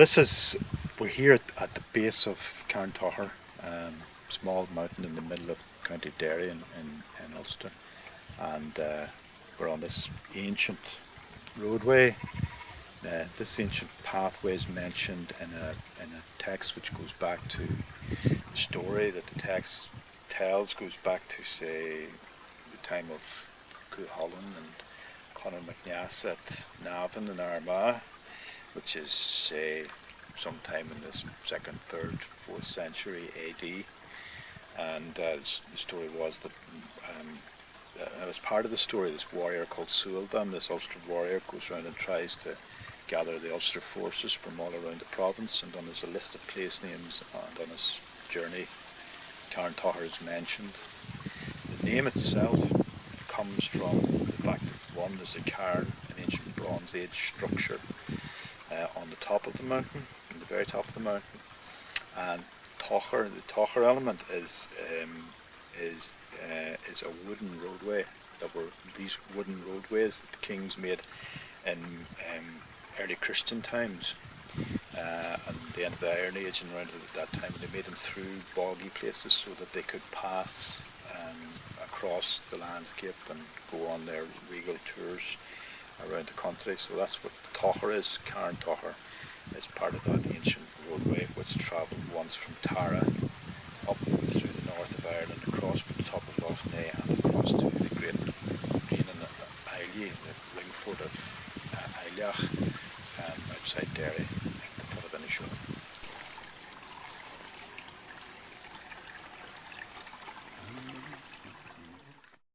We're here at the base of Carntocher, small mountain in the middle of County Derry in Ulster. And we're on this ancient roadway. This ancient pathway is mentioned in a text which goes back to the story that the text tells, goes back to, say, the time of Cuchulainn and Conor MacNeas at Navan in Armagh, which is, say, sometime in this second, third, fourth century AD. And the story was that, as part of the story, this warrior called Sualdam, this Ulster warrior, goes around and tries to gather the Ulster forces from all around the province, and on his list of place names and on his journey, Carntocher is mentioned. The name itself comes from the fact that, one, there's a cairn, an ancient Bronze Age structure on the top of the mountain, on the very top of the mountain, and the Tocher element is a wooden roadway. That were these wooden roadways that the kings made in early Christian times, and the end of the Iron Age, and around at that time they made them through boggy places so that they could pass across the landscape and go on their regal tours around the country. So that's what Tocher is. Carntocher is part of that ancient roadway which travelled once from Tara up through the north of Ireland, across the top of Lough Neagh and across to the great